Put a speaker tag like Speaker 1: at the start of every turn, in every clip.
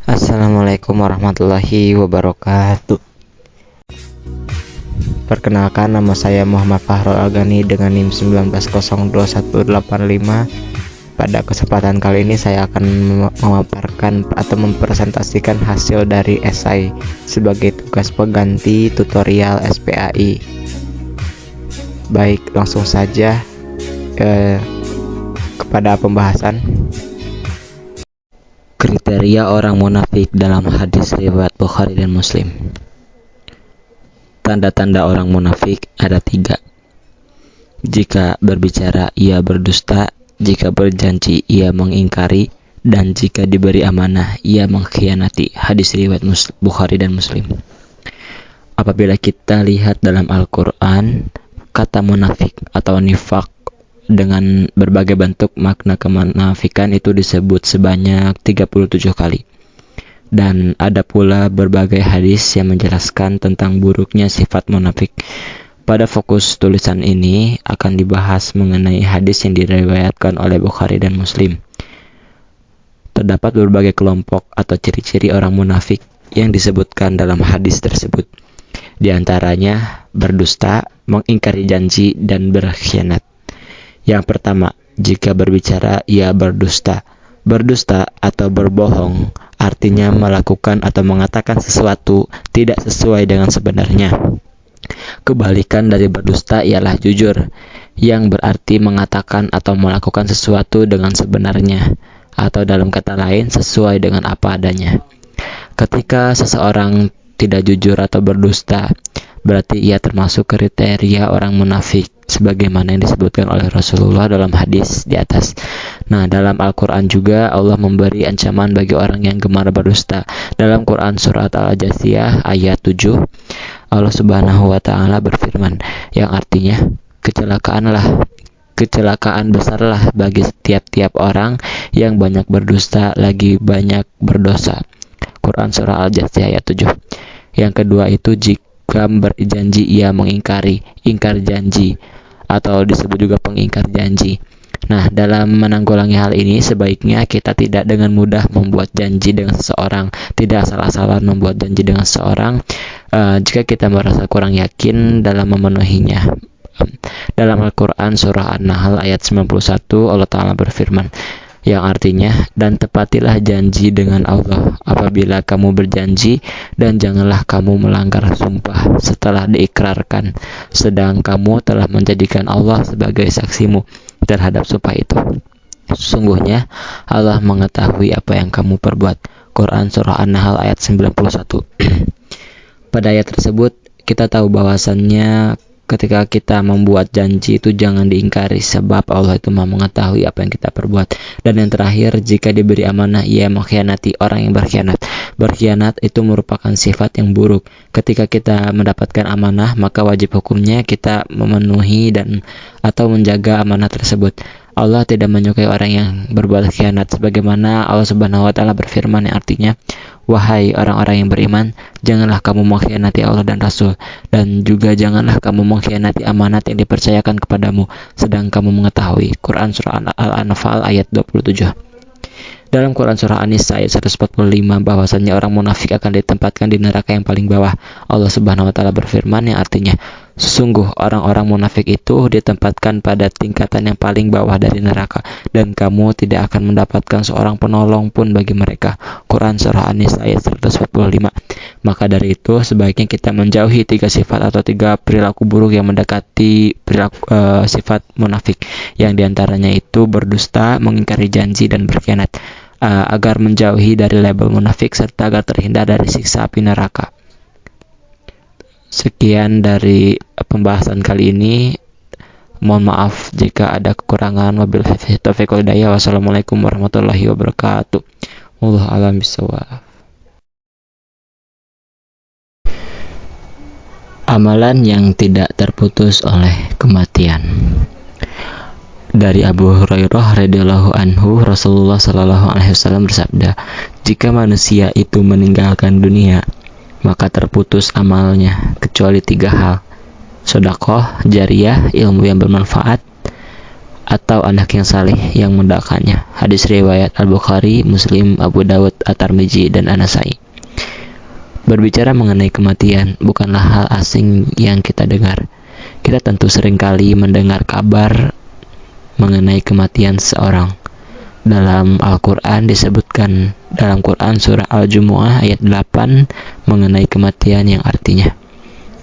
Speaker 1: Assalamualaikum warahmatullahi wabarakatuh. Perkenalkan, nama saya Muhammad Fahrul Algani dengan NIM 19021185. Pada kesempatan kali ini saya akan memaparkan atau mempresentasikan hasil dari esai sebagai tugas pengganti tutorial SPAI. Baik, langsung saja kepada pembahasan. Kriteria orang munafik dalam hadis riwayat Bukhari dan Muslim. Tanda-tanda orang munafik ada 3. Jika berbicara ia berdusta, jika berjanji ia mengingkari, dan jika diberi amanah ia mengkhianati. Hadis riwayat Bukhari dan Muslim. Apabila kita lihat dalam Al-Quran, kata munafik atau nifak dengan berbagai bentuk makna kemunafikan itu disebut sebanyak 37 kali. Dan ada pula berbagai hadis yang menjelaskan tentang buruknya sifat munafik. Pada fokus tulisan ini akan dibahas mengenai hadis yang diriwayatkan oleh Bukhari dan Muslim. Terdapat berbagai kelompok atau ciri-ciri orang munafik yang disebutkan dalam hadis tersebut. Di antaranya berdusta, mengingkari janji, dan berkhianat. Yang pertama, jika berbicara ia berdusta. Berdusta atau berbohong artinya melakukan atau mengatakan sesuatu tidak sesuai dengan sebenarnya. Kebalikan dari berdusta ialah jujur, yang berarti mengatakan atau melakukan sesuatu dengan sebenarnya, atau dalam kata lain sesuai dengan apa adanya. Ketika seseorang tidak jujur atau berdusta, berarti ia termasuk kriteria orang munafik sebagaimana yang disebutkan oleh Rasulullah dalam hadis di atas. Nah, dalam Al-Quran juga Allah memberi ancaman bagi orang yang gemar berdusta. Dalam Quran surat Al-Jasiyah ayat 7, Allah Subhanahu wa taala berfirman, yang artinya kecelakaan besarlah bagi setiap orang yang banyak berdusta lagi banyak berdosa. Quran surah Al-Jasiyah ayat 7. Yang kedua itu jika berjanji ia mengingkari, ingkar janji, atau disebut juga pengingkar janji. Nah, dalam menanggulangi hal ini sebaiknya kita tidak dengan mudah membuat janji dengan seseorang, tidak asal-asalan membuat janji dengan seseorang jika kita merasa kurang yakin dalam memenuhinya. Dalam Al-Quran surah An-Nahl ayat 91 Allah Ta'ala berfirman, yang artinya, dan tepatilah janji dengan Allah apabila kamu berjanji, dan janganlah kamu melanggar sumpah setelah diikrarkan, sedang kamu telah menjadikan Allah sebagai saksimu terhadap sumpah itu. Sesungguhnya Allah mengetahui apa yang kamu perbuat. Quran surah An-Nahl ayat 91. Pada ayat tersebut kita tahu bahwasannya ketika kita membuat janji itu jangan diingkari, sebab Allah itu Maha mengetahui apa yang kita perbuat. Dan yang terakhir, jika diberi amanah ia mengkhianati. Orang yang berkhianat itu merupakan sifat yang buruk. Ketika kita mendapatkan amanah, maka wajib hukumnya kita memenuhi dan atau menjaga amanah tersebut. Allah tidak menyukai orang yang berbuat khianat, sebagaimana Allah Subhanahu wa taala berfirman yang artinya, wahai orang-orang yang beriman, janganlah kamu mengkhianati Allah dan Rasul, dan juga janganlah kamu mengkhianati amanat yang dipercayakan kepadamu, sedang kamu mengetahui. Quran surah Al-Anfal ayat 27. Dalam Quran surah An-Nisa ayat 145 bahwasannya orang munafik akan ditempatkan di neraka yang paling bawah. Allah Subhanahu wa taala berfirman yang artinya, sesungguh orang-orang munafik itu ditempatkan pada tingkatan yang paling bawah dari neraka, dan kamu tidak akan mendapatkan seorang penolong pun bagi mereka. Quran surah An-Nisa ayat 145. Maka dari itu sebaiknya kita menjauhi 3 sifat atau 3 perilaku buruk yang mendekati perilaku sifat munafik, yang diantaranya itu berdusta, mengingkari janji, dan berkhianat, agar menjauhi dari label munafik serta agar terhindar dari siksa api neraka. Sekian dari pembahasan kali ini. Mohon maaf jika ada kekurangan. Wabillahi taufiq wal hidayah. Wassalamualaikum warahmatullahi wabarakatuh. Wallahu a'lam bishawab. Amalan yang tidak terputus oleh kematian. Dari Abu Hurairah radhiyallahu anhu, Rasulullah sallallahu alaihi wasallam bersabda, jika manusia itu meninggalkan dunia, maka terputus amalnya kecuali 3 hal: sedekah jariyah, ilmu yang bermanfaat, atau anak yang saleh yang mendoakannya. Hadis riwayat Al-Bukhari, Muslim, Abu Dawud, At-Tirmidzi, dan An-Nasai. Berbicara mengenai kematian bukanlah hal asing yang kita dengar. Kita tentu seringkali mendengar kabar mengenai kematian seseorang. Dalam Al-Quran disebutkan dalam Quran surah Al-Jumu'ah ayat 8 mengenai kematian yang artinya,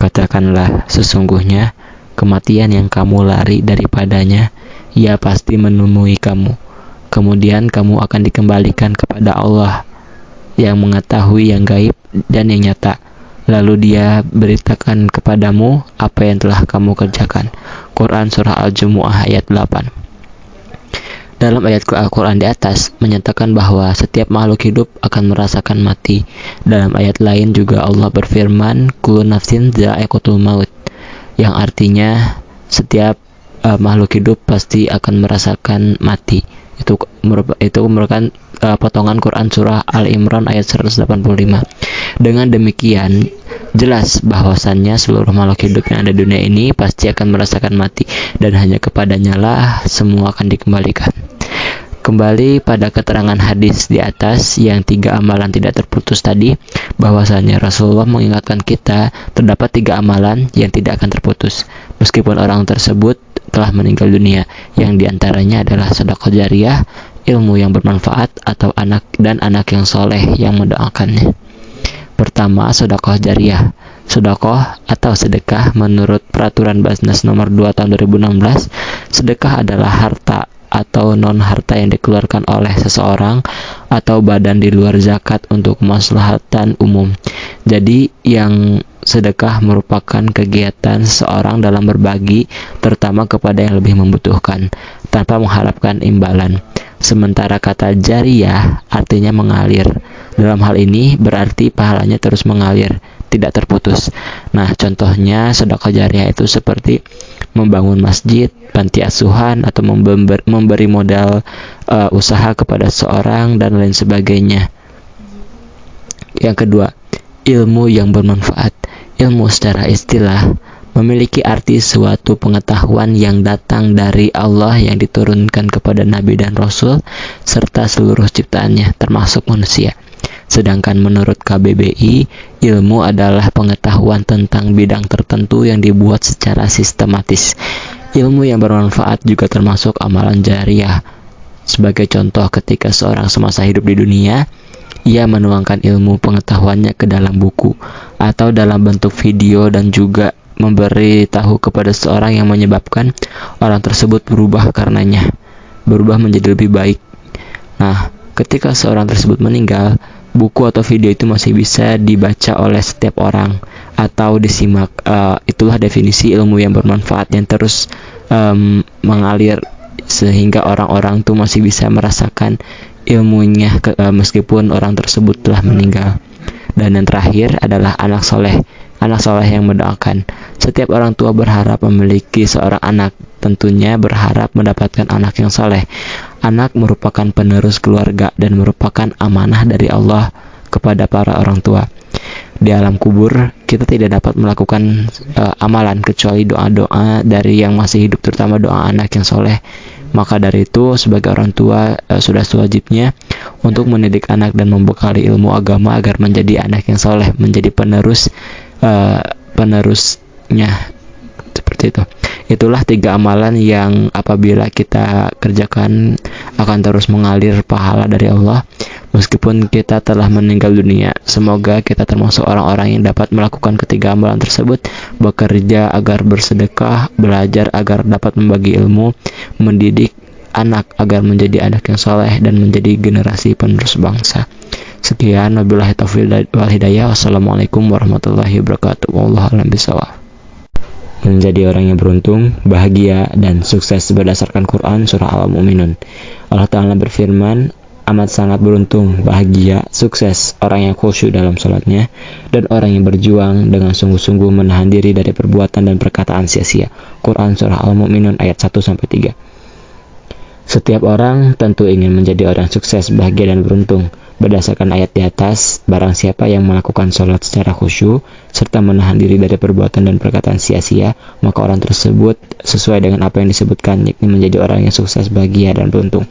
Speaker 1: katakanlah sesungguhnya kematian yang kamu lari daripadanya, ia pasti menemui kamu. Kemudian kamu akan dikembalikan kepada Allah yang mengetahui yang gaib dan yang nyata. Lalu dia beritakan kepadamu apa yang telah kamu kerjakan. Quran surah Al-Jumu'ah ayat 8. Dalam ayat Al-Quran di atas menyatakan bahwa setiap makhluk hidup akan merasakan mati. Dalam ayat lain juga Allah berfirman, kullu nafsin dha'iqatul maut, yang artinya setiap makhluk hidup pasti akan merasakan mati. Itu merupakan potongan Quran surah Al-Imran ayat 185. Dengan demikian jelas bahwasannya seluruh makhluk hidup yang ada di dunia ini pasti akan merasakan mati, dan hanya kepadanya lah semua akan dikembalikan. Kembali pada keterangan hadis di atas yang 3 amalan tidak terputus tadi, bahwasanya Rasulullah mengingatkan kita terdapat 3 amalan yang tidak akan terputus meskipun orang tersebut telah meninggal dunia, yang diantaranya adalah sedekah jariyah, ilmu yang bermanfaat, atau anak yang soleh yang mendoakannya. Pertama, sedekah jariyah. Sedekah atau sedekah menurut peraturan Basnas nomor 2 tahun 2016, sedekah adalah harta atau non-harta yang dikeluarkan oleh seseorang atau badan di luar zakat untuk kemaslahatan umum. Jadi yang sedekah merupakan kegiatan seseorang dalam berbagi, terutama kepada yang lebih membutuhkan, tanpa mengharapkan imbalan. Sementara kata jariyah artinya mengalir. Dalam hal ini berarti pahalanya terus mengalir, tidak terputus. Nah, contohnya sedekah jariyah itu seperti membangun masjid, panti asuhan, atau memberi modal usaha kepada seorang, dan lain sebagainya. Yang kedua, ilmu yang bermanfaat. Ilmu secara istilah memiliki arti suatu pengetahuan yang datang dari Allah yang diturunkan kepada Nabi dan Rasul serta seluruh ciptaannya termasuk manusia. Sedangkan menurut KBBI, ilmu adalah pengetahuan tentang bidang tertentu yang dibuat secara sistematis. Ilmu yang bermanfaat juga termasuk amalan jariyah. Sebagai contoh, ketika seorang semasa hidup di dunia, ia menuangkan ilmu pengetahuannya ke dalam buku atau dalam bentuk video, dan juga memberi tahu kepada seorang yang menyebabkan orang tersebut berubah karenanya, berubah menjadi lebih baik. Nah, ketika seorang tersebut meninggal, buku atau video itu masih bisa dibaca oleh setiap orang atau disimak. Itulah definisi ilmu yang bermanfaat yang terus mengalir sehingga orang-orang tuh masih bisa merasakan ilmunya meskipun orang tersebut telah meninggal. Dan yang terakhir adalah anak soleh. Anak soleh yang mendoakan. Setiap orang tua berharap memiliki seorang anak, tentunya berharap mendapatkan anak yang soleh. Anak merupakan penerus keluarga dan merupakan amanah dari Allah kepada para orang tua. Di alam kubur, kita tidak dapat melakukan amalan kecuali doa-doa dari yang masih hidup, terutama doa anak yang soleh. Maka dari itu, sebagai orang tua sudah sewajibnya untuk mendidik anak dan membekali ilmu agama agar menjadi anak yang soleh, menjadi penerusnya, seperti itu. Itulah 3 amalan yang apabila kita kerjakan akan terus mengalir pahala dari Allah meskipun kita telah meninggal dunia. Semoga kita termasuk orang-orang yang dapat melakukan ketiga amalan tersebut: bekerja agar bersedekah, belajar agar dapat membagi ilmu, mendidik anak agar menjadi anak yang soleh dan menjadi generasi penerus bangsa. Sekian, wabillahi taufiq wal hidayah. Wassalamualaikum warahmatullahi wabarakatuh. Wallahu a'lam bishawab. Menjadi orang yang beruntung, bahagia, dan sukses berdasarkan Quran surah Al-Mu'minun. Allah Ta'ala berfirman, amat sangat beruntung, bahagia, sukses orang yang khusyuk dalam salatnya, dan orang yang berjuang dengan sungguh-sungguh menahan diri dari perbuatan dan perkataan sia-sia. Quran surah Al-Mu'minun ayat 1-3. Setiap orang tentu ingin menjadi orang sukses, bahagia, dan beruntung. Berdasarkan ayat di atas, barang siapa yang melakukan sholat secara khusyuk serta menahan diri dari perbuatan dan perkataan sia-sia, maka orang tersebut sesuai dengan apa yang disebutkan, yakni menjadi orang yang sukses, bahagia, dan beruntung.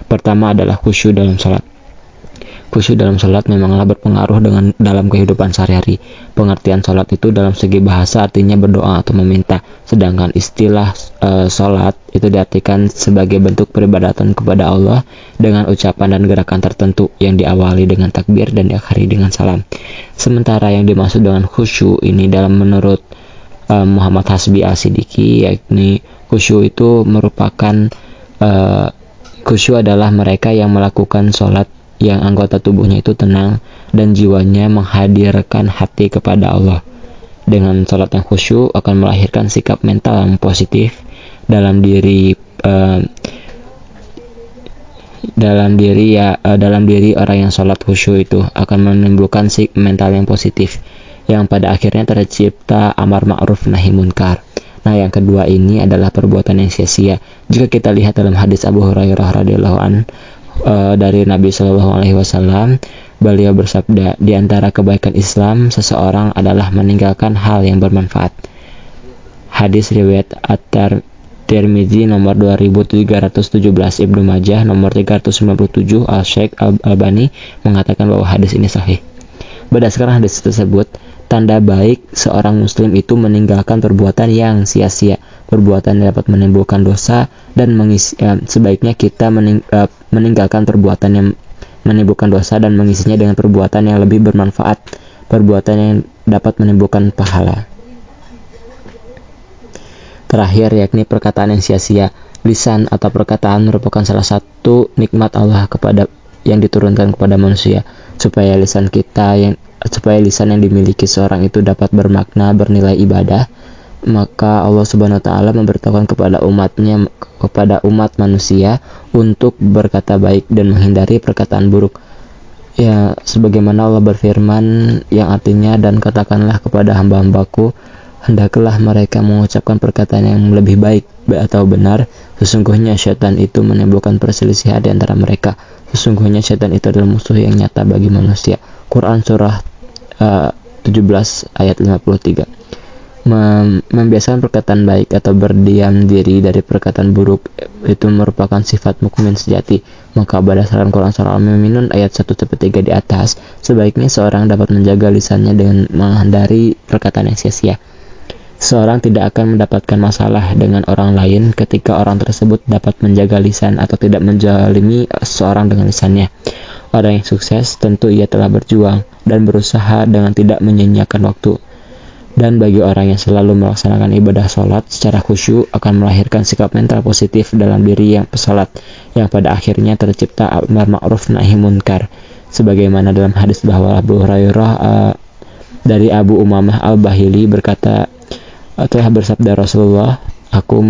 Speaker 1: Pertama adalah khusyuk dalam sholat. Khusyuk dalam sholat memanglah berpengaruh dalam kehidupan sehari-hari. Pengertian sholat itu dalam segi bahasa artinya berdoa atau meminta, sedangkan istilah sholat itu diartikan sebagai bentuk peribadatan kepada Allah dengan ucapan dan gerakan tertentu yang diawali dengan takbir dan diakhiri dengan salam. Sementara yang dimaksud dengan khusyuk ini dalam menurut Muhammad Hasbi Al-Siddiqi, yakni khusyuk itu merupakan khusyuk adalah mereka yang melakukan sholat yang anggota tubuhnya itu tenang dan jiwanya menghadirkan hati kepada Allah. Dengan sholat yang khusyuk akan melahirkan sikap mental yang positif dalam diri orang yang sholat khusyuk itu akan menimbulkan sikap mental yang positif yang pada akhirnya tercipta amar ma'ruf nahi munkar. Nah, yang kedua ini adalah perbuatan yang sia-sia. Jika kita lihat dalam hadis Abu Hurairah radhiyallahu anhu dari Nabi Shallallahu Alaihi Wasallam, beliau bersabda, di antara kebaikan Islam seseorang adalah meninggalkan hal yang bermanfaat. Hadis riwayat At-Tirmidzi nomor 2317, Ibnu Majah nomor 397, Al-Syeikh Al-Albani mengatakan bahwa hadis ini sahih. Berdasarkan hadis tersebut, tanda baik seorang muslim itu meninggalkan perbuatan yang sia-sia, perbuatan yang dapat menimbulkan dosa, dan sebaiknya kita meninggalkan perbuatan yang menimbulkan dosa dan mengisinya dengan perbuatan yang lebih bermanfaat, perbuatan yang dapat menimbulkan pahala. Terakhir, yakni perkataan yang sia-sia. Lisan atau perkataan merupakan salah satu nikmat Allah yang diturunkan kepada manusia, supaya lisan yang dimiliki seorang itu dapat bermakna, bernilai ibadah. Maka Allah Subhanahu wa taala memberitahukan kepada umat manusia untuk berkata baik dan menghindari perkataan buruk. Ya, sebagaimana Allah berfirman yang artinya, dan katakanlah kepada hamba-hambaku, hendaklah mereka mengucapkan perkataan yang lebih baik atau benar. Sesungguhnya syaitan itu menimbulkan perselisihan di antara mereka. Sesungguhnya syaitan itu adalah musuh yang nyata bagi manusia. Quran surah 17 ayat 53. Membiasakan perkataan baik atau berdiam diri dari perkataan buruk itu merupakan sifat mukmin sejati. Maka berdasarkan Quran surah Al-Mu'minun ayat 1-3 di atas, sebaiknya seorang dapat menjaga lisannya dengan menghindari perkataan yang sia-sia. Seorang tidak akan mendapatkan masalah dengan orang lain ketika orang tersebut dapat menjaga lisan atau tidak menzalimi seorang dengan lisannya. Orang yang sukses tentu ia telah berjuang dan berusaha dengan tidak menyia-nyiakan waktu. Dan bagi orang yang selalu melaksanakan ibadah sholat secara khusyuk akan melahirkan sikap mental positif dalam diri yang pesolat, yang pada akhirnya tercipta amar ma'ruf nahi munkar. Sebagaimana dalam hadis bahwa Abu Hurairah dari Abu Umamah Al-Bahili berkata, telah bersabda Rasulullah, aku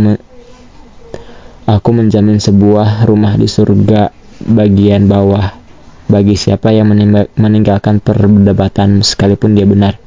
Speaker 1: menjamin sebuah rumah di surga bagian bawah bagi siapa yang meninggalkan perdebatan sekalipun dia benar,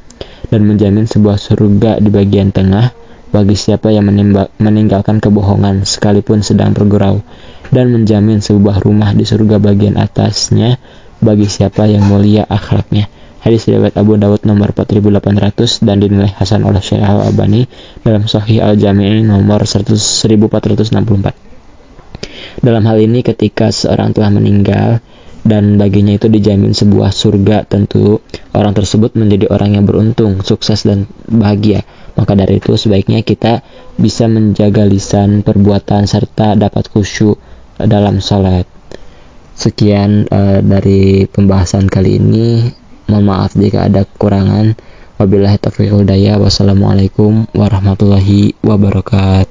Speaker 1: dan menjamin sebuah surga di bagian tengah bagi siapa yang meninggalkan kebohongan sekalipun sedang bergurau, dan menjamin sebuah rumah di surga bagian atasnya bagi siapa yang mulia akhlaknya. Hadis riwayat Abu Dawud nomor 4800 dan dinilai hasan oleh Syekh Al-Albani dalam Sahih Al-Jami' nomor 1464. Dalam hal ini, ketika seorang telah meninggal dan baginya itu dijamin sebuah surga, tentu orang tersebut menjadi orang yang beruntung, sukses, dan bahagia. Maka dari itu sebaiknya kita bisa menjaga lisan, perbuatan, serta dapat khusyuk dalam salat. Sekian dari pembahasan kali ini. Mohon maaf jika ada kekurangan. Wabillahi taufiq wal hidayah. Wassalamualaikum warahmatullahi wabarakatuh.